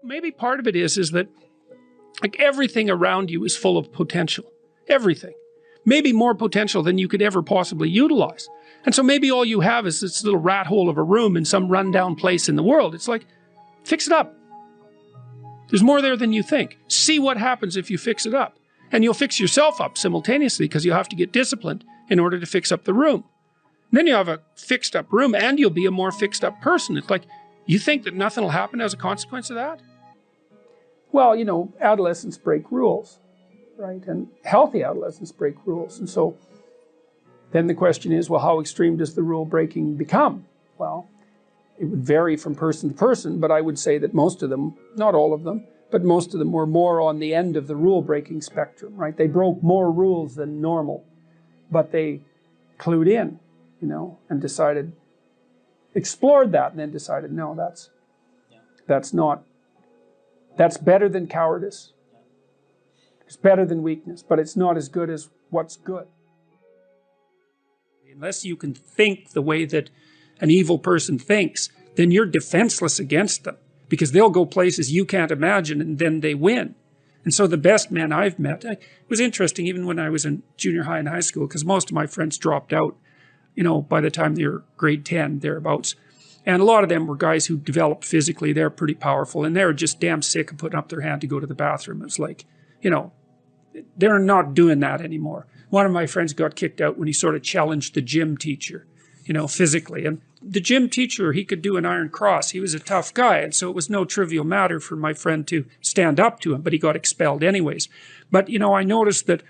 Maybe part of it is that like everything around you is full of potential. Everything. Maybe more potential than you could ever possibly utilize. And so maybe all you have is this little rat hole of a room in some rundown place in the world. It's like, fix it up. There's more there than you think. See what happens if you fix it up. And you'll fix yourself up simultaneously because you'll have to get disciplined in order to fix up the room. And then you have a fixed up room and you'll be a more fixed up person. It's like, you think that nothing will happen as a consequence of that? Well, you know, adolescents break rules, right? And healthy adolescents break rules. And so then the question is, well, how extreme does the rule breaking become? Well, it would vary from person to person, but I would say that most of them, not all of them, but most of them were more on the end of the rule breaking spectrum, right? They broke more rules than normal, but they clued in, you know, and decided, explored that and then decided, no, that's not, that's better than cowardice. It's better than weakness, but it's not as good as what's good. Unless you can think the way that an evil person thinks, then you're defenseless against them because they'll go places you can't imagine and then they win. And so the best men I've met, it was interesting even when I was in junior high and high school because most of my friends dropped out, you know, by the time they were grade 10, thereabouts. And a lot of them were guys who developed physically. They're pretty powerful and they're just damn sick of putting up their hand to go to the bathroom. It's like, you know, they're not doing that anymore. One of my friends got kicked out when he sort of challenged the gym teacher, you know, physically. And the gym teacher, he could do an iron cross. He was a tough guy. And so it was no trivial matter for my friend to stand up to him, but he got expelled anyways. But, you know, I noticed that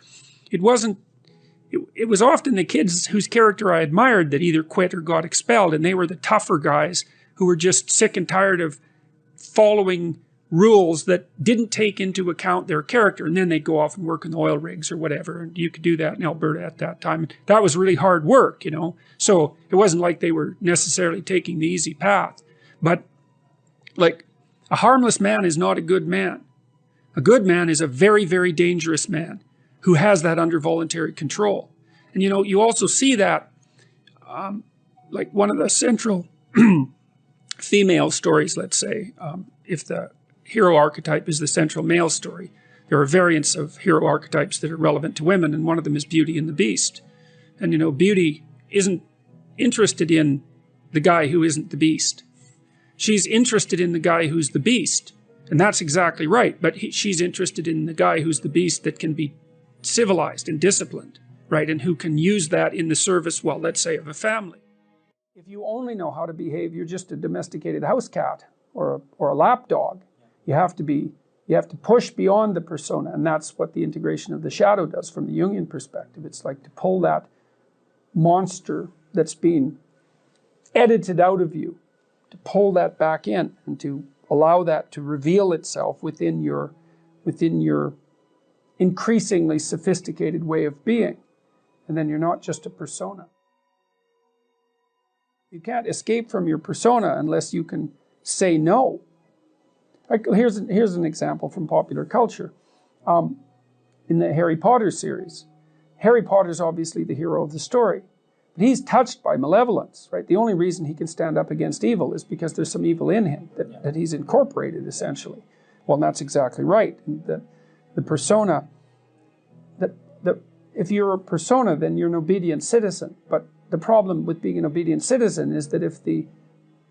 it wasn't, it was often the kids whose character I admired that either quit or got expelled. And they were the tougher guys who were just sick and tired of following rules that didn't take into account their character, and then they'd go off and work in the oil rigs or whatever, and you could do that in Alberta at that time. And that was really hard work, you know, so it wasn't like they were necessarily taking the easy path. But like, a harmless man is not a good man. A good man is a very, very dangerous man who has that under voluntary control. And you know, you also see that like one of the central female stories, let's say, if the hero archetype is the central male story, there are variants of hero archetypes that are relevant to women, and one of them is Beauty and the Beast. And you know, Beauty isn't interested in the guy who isn't the beast. She's interested in the guy who's the beast, and that's exactly right, but she's interested in the guy who's the beast that can be civilized and disciplined, right, and who can use that in the service, well, let's say, of a family. If you only know how to behave, you're just a domesticated house cat or a lap dog. You have to push beyond the persona, and that's what the integration of the shadow does from the Jungian perspective. It's like to pull that monster that's being edited out of you, to pull that back in and to allow that to reveal itself within your increasingly sophisticated way of being. And then you're not just a persona. You can't escape from your persona unless you can say no. Here's an example from popular culture. In the Harry Potter series, Harry Potter's obviously the hero of the story, but he's touched by malevolence, right? The only reason he can stand up against evil is because there's some evil in him that he's incorporated, essentially. Well, that's exactly right. The persona, if you're a persona, then you're an obedient citizen. But the problem with being an obedient citizen is that if the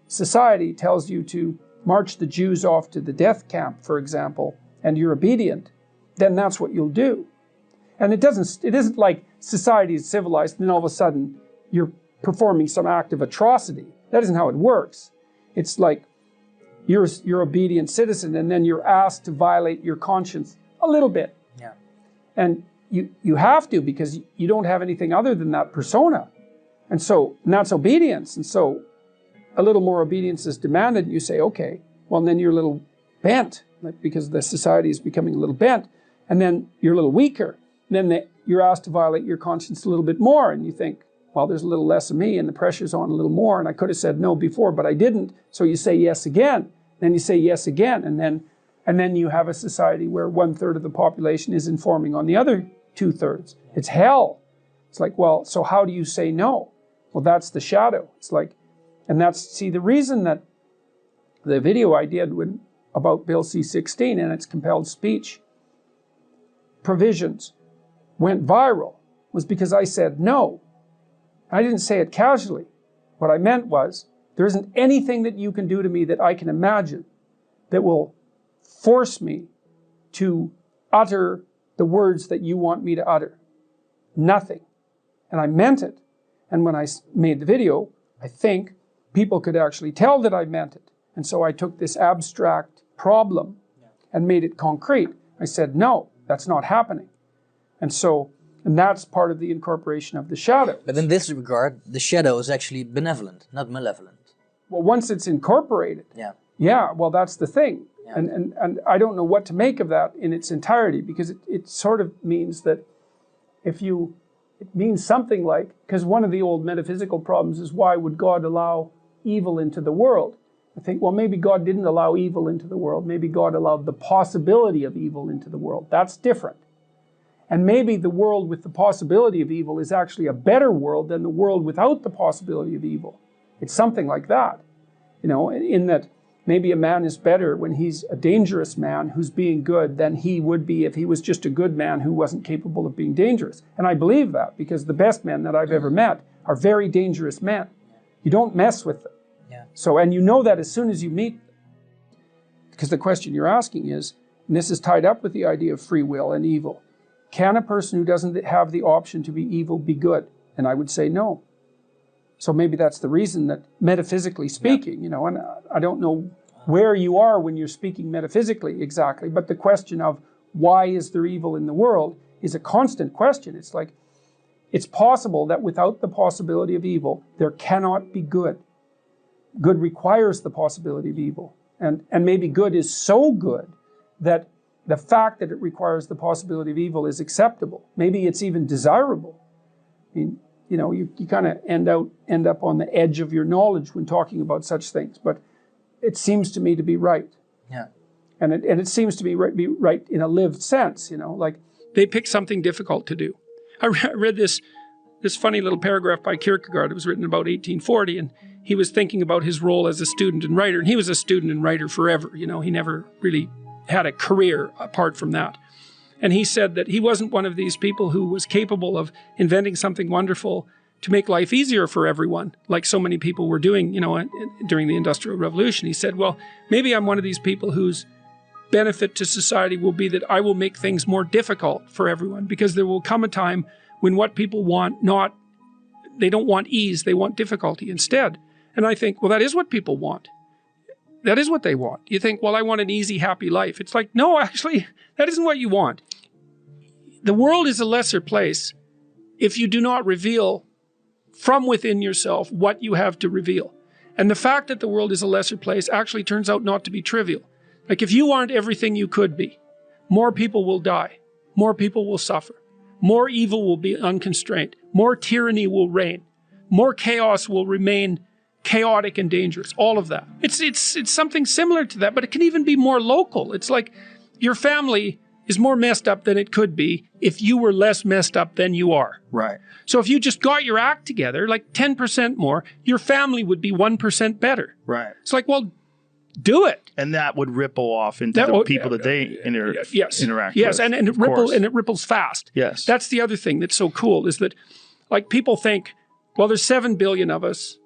society tells you to march the Jews off to the death camp, for example, and you're obedient, then that's what you'll do. And it isn't like society is civilized and then all of a sudden you're performing some act of atrocity. That isn't how it works. It's like you're obedient citizen and then you're asked to violate your conscience a little bit. Yeah. And you have to, because you don't have anything other than that persona. And that's obedience. And so a little more obedience is demanded, and you say, okay, well, and then you're a little bent, because the society is becoming a little bent, and then you're a little weaker. And then you're asked to violate your conscience a little bit more, and you think, well, there's a little less of me, and the pressure's on a little more, and I could have said no before, but I didn't. So you say yes again, then you say yes again, and then you have a society where 1/3 of the population is informing on the other 2/3. It's hell. It's like, well, so how do you say no? Well, that's the shadow. It's like, and the reason that The video I did about Bill C-16 and its compelled speech provisions went viral was because I said no. I didn't say it casually. What I meant was, there isn't anything that you can do to me that I can imagine that will force me to utter the words that you want me to utter. Nothing. And I meant it. And when I made the video, I think people could actually tell that I meant it. And so I took this abstract problem and made it concrete. I said, no, that's not happening. And that's part of the incorporation of the shadow. But in this regard, the shadow is actually benevolent, not malevolent. Well, once it's incorporated, yeah, well, that's the thing. Yeah. And I don't know what to make of that in its entirety, because it sort of means that it means something like, because one of the old metaphysical problems is, why would God allow evil into the world? I think, well, maybe God didn't allow evil into the world. Maybe God allowed the possibility of evil into the world. That's different. And maybe the world with the possibility of evil is actually a better world than the world without the possibility of evil. It's something like that, you know, in that maybe a man is better when he's a dangerous man who's being good than he would be if he was just a good man who wasn't capable of being dangerous. And I believe that, because the best men that I've ever met are very dangerous men. You don't mess with them. Yeah. So, and you know that as soon as you meet them. Because the question you're asking is, and this is tied up with the idea of free will and evil, can a person who doesn't have the option to be evil be good? And I would say no. So maybe that's the reason that, metaphysically speaking, you know, and I don't know where you are when you're speaking metaphysically exactly, but the question of why is there evil in the world is a constant question. It's like, it's possible that without the possibility of evil, there cannot be good. Good requires the possibility of evil. And maybe good is so good that the fact that it requires the possibility of evil is acceptable. Maybe it's even desirable. I mean, you know, you kind of end up on the edge of your knowledge when talking about such things. But it seems to me to be right. Yeah. And it seems to be right in a lived sense, you know, like they pick something difficult to do. I read this funny little paragraph by Kierkegaard. It was written about 1840, and he was thinking about his role as a student and writer. And he was a student and writer forever, you know, he never really had a career apart from that. And he said that he wasn't one of these people who was capable of inventing something wonderful to make life easier for everyone, like so many people were doing, you know, during the Industrial Revolution. He said, well, maybe I'm one of these people whose benefit to society will be that I will make things more difficult for everyone, because there will come a time when what people want, they don't want ease, they want difficulty instead. And I think, well, that is what people want. That is what they want. You think, well, I want an easy, happy life. It's like, no, actually, that isn't what you want. The world is a lesser place if you do not reveal from within yourself what you have to reveal. And the fact that the world is a lesser place actually turns out not to be trivial. Like, if you aren't everything you could be, more people will die. More people will suffer. More evil will be unconstrained. More tyranny will reign. More chaos will remain chaotic and dangerous, all of that. It's something similar to that, but it can even be more local. It's like your family is more messed up than it could be if you were less messed up than you are. Right. So if you just got your act together, like 10% more, your family would be 1% better. Right. It's like, well, do it. And that would ripple off into the people that they interact with. Yes, and it ripples fast. Yes. That's the other thing that's so cool, is that, like, people think, well, there's 7 billion of us,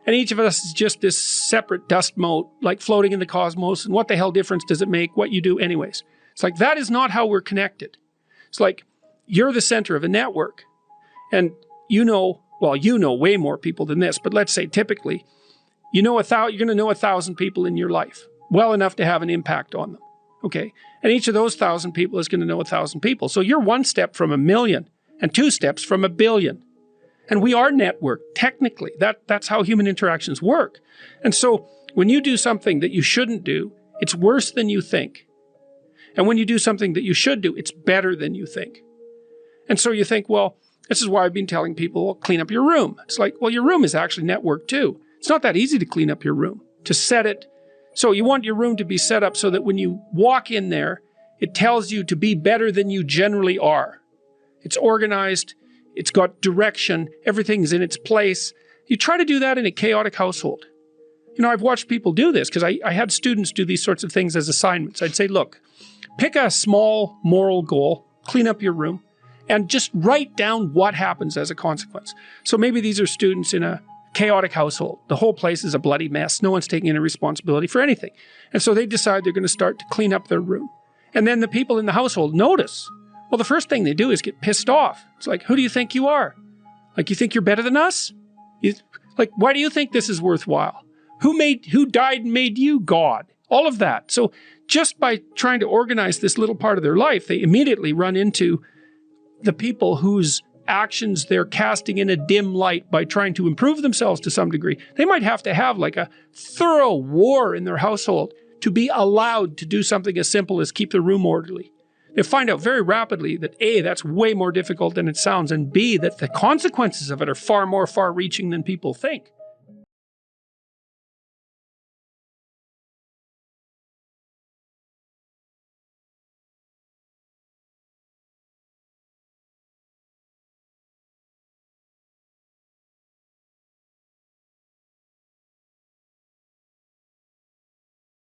and each of us is just this separate dust mote, like floating in the cosmos, and what the hell difference does it make what you do anyways? It's like, that is not how we're connected. It's like, you're the center of a network, and you know way more people than this, but let's say typically, you're going to know 1,000 people in your life, well enough to have an impact on them, okay? And each of those 1,000 people is going to know 1,000 people. So you're 1 step from 1,000,000 and 2 steps from 1,000,000,000. And we are networked, technically. That's how human interactions work. And so when you do something that you shouldn't do, it's worse than you think. And when you do something that you should do, it's better than you think. And so you think, well, this is why I've been telling people, well, clean up your room. It's like, well, your room is actually networked too. It's not that easy to clean up your room, to set it. So you want your room to be set up so that when you walk in there, it tells you to be better than you generally are. It's organized. It's got direction. Everything's in its place. You try to do that in a chaotic household. You know, I've watched people do this because I had students do these sorts of things as assignments. I'd say, look, pick a small moral goal, clean up your room, and just write down what happens as a consequence. So maybe these are students in a chaotic household. The whole place is a bloody mess. No one's taking any responsibility for anything. And so they decide they're going to start to clean up their room. And then the people in the household notice. Well, the first thing they do is get pissed off. It's like, who do you think you are? Like, you think you're better than us? Like, why do you think this is worthwhile? Who died and made you God? All of that. So just by trying to organize this little part of their life, they immediately run into the people whose actions they're casting in a dim light by trying to improve themselves to some degree. They might have to have like a thorough war in their household to be allowed to do something as simple as keep the room orderly. They find out very rapidly that A, that's way more difficult than it sounds, and B, that the consequences of it are far more far-reaching than people think.